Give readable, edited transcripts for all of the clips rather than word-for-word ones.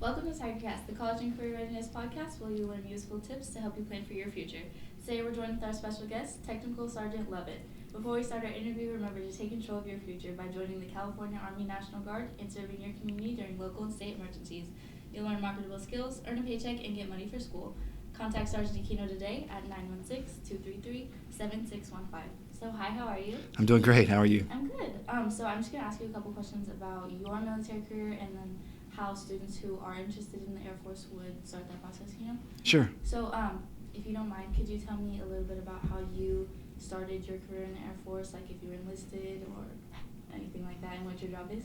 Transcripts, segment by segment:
Welcome to TigerCast, the College and Career Readiness podcast where you learn useful tips to help you plan for your future. Today we're joined with our special guest, Technical Sergeant Loven. Before we start our interview, remember to take control of your future by joining the California Army National Guard and serving your community during local and state emergencies. You'll learn marketable skills, earn a paycheck, and get money for school. Contact Sergeant Aquino today at 916-233-7615. So hi, how are you? I'm doing great. How are you? I'm good. So I'm just going to ask you a couple questions about your military career and then how students who are interested in the Air Force would start that process, Sure. So, if you don't mind, could you tell me a little bit about how you started your career in the Air Force, like if you were enlisted or anything like that, and what your job is?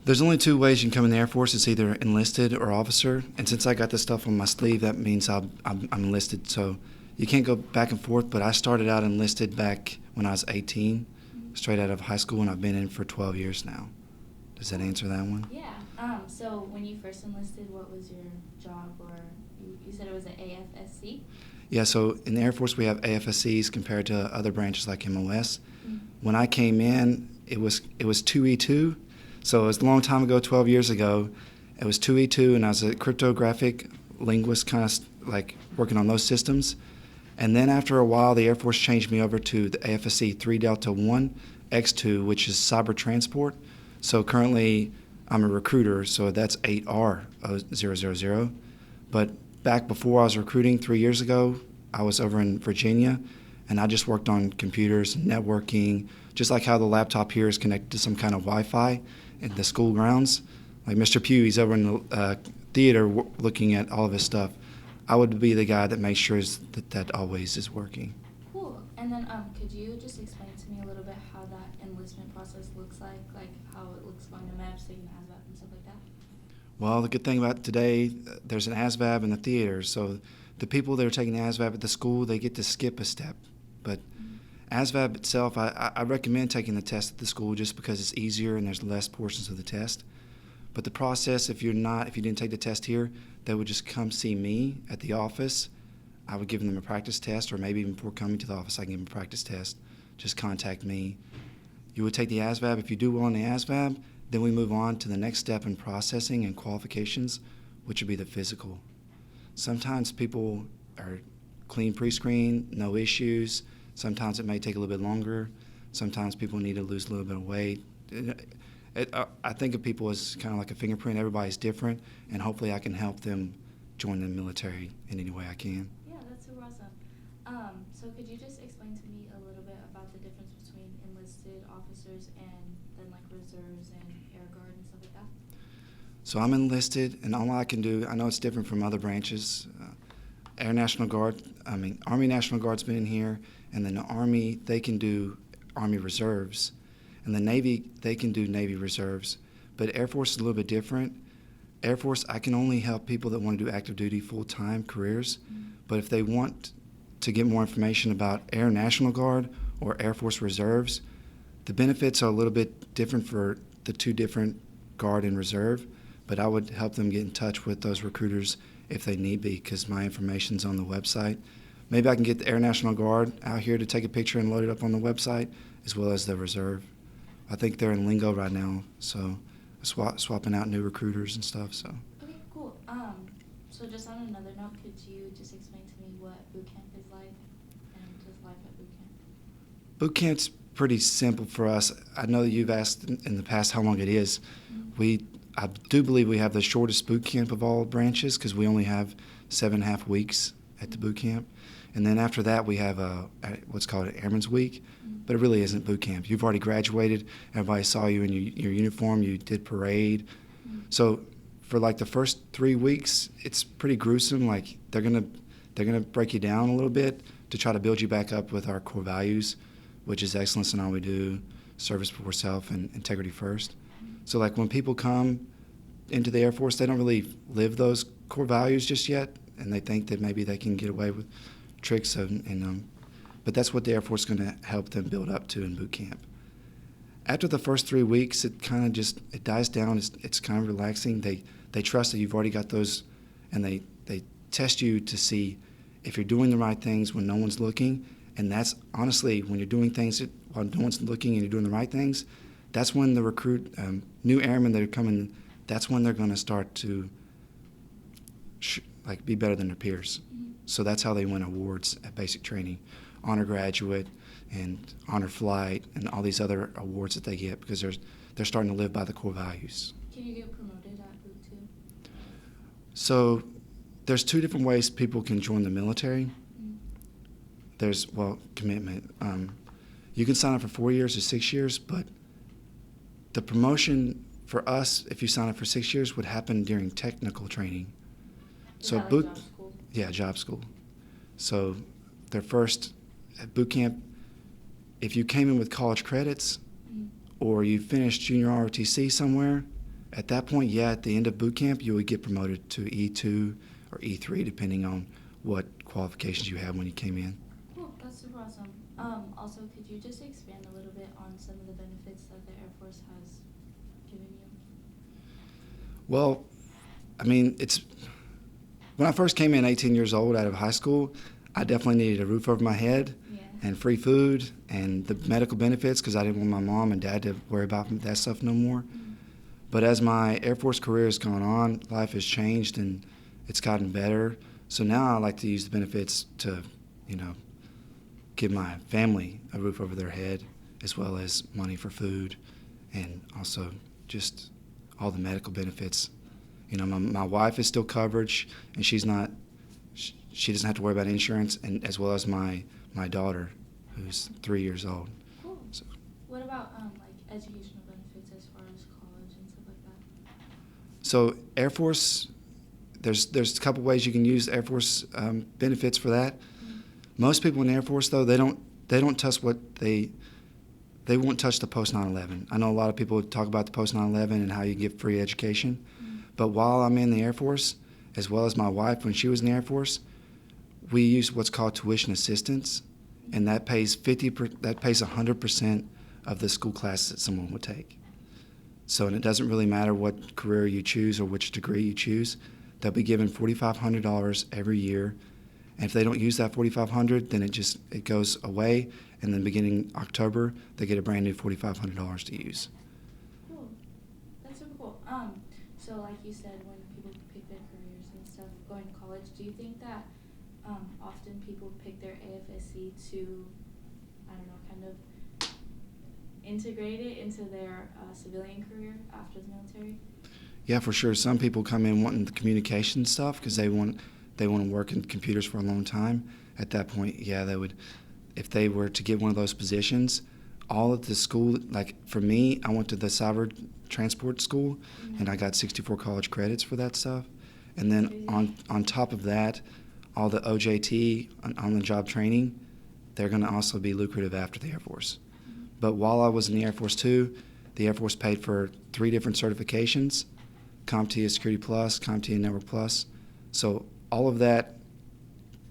There's only two ways you can come in the Air Force. It's either enlisted or officer. And since I got this stuff on my sleeve, that means I'm enlisted. So you can't go back and forth, but I started out enlisted back when I was 18, straight out of high school, and I've been in for 12 years now. Does that answer that one? Yeah. So when you first enlisted, what was your job, or you said it was an AFSC? Yeah, so in the Air Force we have AFSCs compared to other branches like MOS. Mm-hmm. When I came in, it was 2E2. So it was a long time ago, 12 years ago. It was 2E2, and I was a cryptographic linguist, kind of like working on those systems. And then after a while, the Air Force changed me over to the AFSC 3 Delta 1 X2, which is cyber transport. So currently, I'm a recruiter, so that's 8R000. But back before I was recruiting 3 years ago, I was over in Virginia, and I just worked on computers and networking, just like how the laptop here is connected to some kind of Wi-Fi in the school grounds. Like Mr. Pugh, he's over in the theater looking at all of his stuff. I would be the guy that makes sure that always is working. Cool. And then could you just explain to me a little bit how that enlistment process looks like how it looks going to MEPS, taking the ASVAB and stuff like that? Well, the good thing about today, there's an ASVAB in the theater, so the people that are taking the ASVAB at the school, they get to skip a step. But ASVAB itself, I recommend taking the test at the school just because it's easier and there's less portions of the test. But the process, if you didn't take the test here, they would just come see me at the office. I would give them a practice test, or maybe even before coming to the office, I can give them a practice test. Just contact me. You would take the ASVAB. If you do well on the ASVAB, then we move on to the next step in processing and qualifications, which would be the physical. Sometimes people are clean pre-screen, no issues. Sometimes it may take a little bit longer. Sometimes people need to lose a little bit of weight. I think of people as kind of like a fingerprint. Everybody's different, and hopefully I can help them join the military in any way I can. Yeah, that's super awesome. So could you just explain to me a little bit about the difference between enlisted officers and then like reserves and Air Guard and stuff like that? So I'm enlisted, and all I can do, I know it's different from other branches. Army National Guard's been in here, and then the Army, they can do Army Reserves. And the Navy, they can do Navy Reserves. But Air Force is a little bit different. Air Force, I can only help people that want to do active duty full-time careers. But if they want to get more information about Air National Guard or Air Force Reserves, the benefits are a little bit different for the two different Guard and Reserve. But I would help them get in touch with those recruiters if they need be, because my information's on the website. Maybe I can get the Air National Guard out here to take a picture and load it up on the website, as well as the Reserve. I think they're in lingo right now, so swapping out new recruiters and stuff. So. Okay, cool. So just on another note, could you just explain to me what boot camp is like and just life at boot camp? Boot camp's pretty simple for us. I know that you've asked in the past how long it is. I do believe we have the shortest boot camp of all branches because we only have 7.5 weeks at the boot camp. And then after that, we have what's called an Airman's Week, but it really isn't boot camp. You've already graduated. Everybody saw you in your uniform. You did parade. So for like the first 3 weeks, it's pretty gruesome. Like they're gonna break you down a little bit to try to build you back up with our core values, which is excellence in all we do, service before self, and integrity first. So like when people come into the Air Force, they don't really live those core values just yet, and they think that maybe they can get away with tricks, but that's what the Air Force is going to help them build up to in boot camp. After the first 3 weeks, it kind of just dies down. It's kind of relaxing. They trust that you've already got those, and they test you to see if you're doing the right things when no one's looking. And that's honestly when you're doing things while no one's looking and you're doing the right things. That's when the new airmen that are coming that's when they're going to start to be better than their peers. Mm-hmm. So that's how they win awards at basic training, honor graduate and honor flight and all these other awards that they get because they're starting to live by the core values. Can you get promoted at Boot 2? So there's two different ways people can join the military. Mm-hmm. There's, commitment. You can sign up for 4 years or 6 years, but the promotion for us, if you sign up for 6 years, would happen during technical training. Is that like job school? Yeah, job school. So their first at boot camp, if you came in with college credits Mm-hmm. or you finished junior ROTC somewhere, at that point, at the end of boot camp, you would get promoted to E2 or E3, depending on what qualifications you had when you came in. Cool, that's super awesome. Also, could you just expand a little bit on some of the benefits that the Air Force has given you? Well, I mean, when I first came in 18 years old out of high school, I definitely needed a roof over my head and free food and the medical benefits because I didn't want my mom and dad to worry about that stuff no more. Mm-hmm. But as my Air Force career has gone on, life has changed and it's gotten better. So now I like to use the benefits to, give my family a roof over their head as well as money for food and also just all the medical benefits. My wife is still coverage and she doesn't have to worry about insurance, and as well as my daughter who's 3 years old. Cool. So, what about educational benefits as far as college and stuff like that? So Air Force, there's a couple ways you can use Air Force benefits for that. Mm-hmm. Most people in the Air Force, though, they don't touch they won't touch the post 9/11. I know a lot of people talk about the post 9/11 and how you get free education, mm-hmm. but while I'm in the Air Force, as well as my wife when she was in the Air Force, we use what's called tuition assistance, and that pays 100% of the school classes that someone would take. So, and it doesn't really matter what career you choose or which degree you choose. They'll be given $4,500 every year, and if they don't use that $4,500, then it goes away, and then beginning October, they get a brand new $4,500 to use. Cool, that's super cool. So like you said, when people pick their careers and stuff, going to college, do you think that often people pick their AFSC to, kind of integrate it into their civilian career after the military? Yeah, for sure. Some people come in wanting the communication stuff because they want to work in computers for a long time. At that point, they would, if they were to get one of those positions, all of the school, like for me, I went to the cyber transport school, mm-hmm. and I got 64 college credits for that stuff. And then on top of that, all the OJT, on-the-job training, they're going to also be lucrative after the Air Force. Mm-hmm. But while I was in the Air Force too, the Air Force paid for 3 different certifications, CompTIA Security Plus, CompTIA Network Plus. So all of that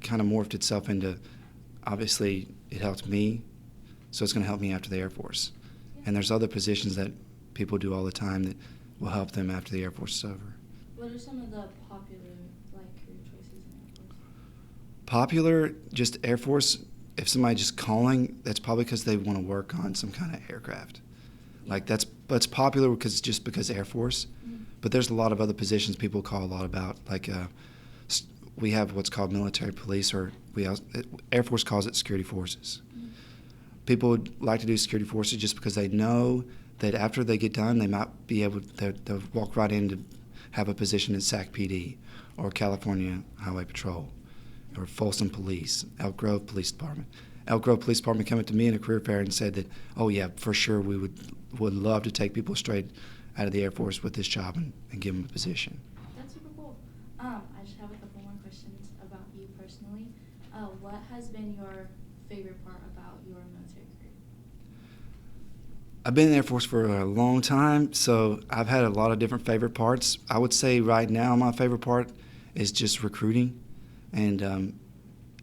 kind of morphed itself into, obviously, it helped me, so it's going to help me after the Air Force. Yeah. And there's other positions that people do all the time that will help them after the Air Force is over. What are some of the popular career choices in Air Force? Popular, just Air Force, if somebody's just calling, that's probably because they want to work on some kind of aircraft. Yeah. That's popular because Air Force. Mm-hmm. But there's a lot of other positions people call a lot about, we have what's called military police, or Air Force calls it security forces. Mm-hmm. People would like to do security forces just because they know that after they get done, they might be able to walk right in to have a position in SAC PD or California Highway Patrol or Folsom Police, Elk Grove Police Department. Elk Grove Police Department came up to me in a career fair and said that, oh yeah, for sure we would love to take people straight out of the Air Force with this job and give them a position. That's super cool. I just have a couple more questions about you personally. What has been your favorite part about your military career? I've been in the Air Force for a long time, so I've had a lot of different favorite parts. I would say right now my favorite part is just recruiting. And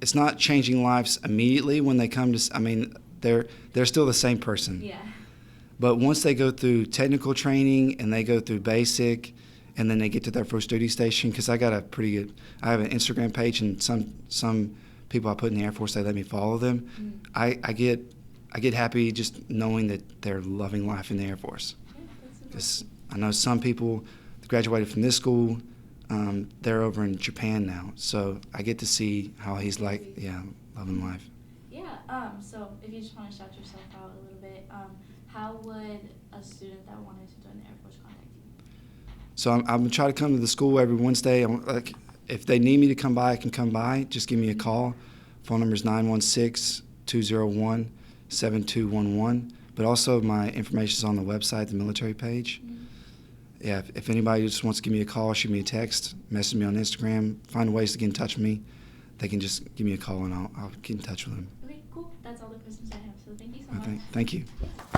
it's not changing lives immediately when they come to, they're still the same person. Yeah. But once they go through technical training and they go through basic and then they get to their first duty station, because I have an Instagram page, and some people I put in the Air Force, they let me follow them. Mm-hmm. I get happy just knowing that they're loving life in the Air Force. Yeah, that's super cool. I know some people, graduated from this school. They're over in Japan now, so I get to see how he's like, loving life. Yeah, so if you just want to shout yourself out a little bit, how would a student that wanted to join the Air Force contact you? So I'm going to try to come to the school every Wednesday. If they need me to come by, I can come by. Just give me a call. Phone number is 916-201-7211. But also my information is on the website, the military page. Mm-hmm. Yeah, if anybody just wants to give me a call, shoot me a text, message me on Instagram, find ways to get in touch with me, they can just give me a call and I'll get in touch with them. Okay, cool. That's all the questions I have. So thank you so much. Thank you. Yeah.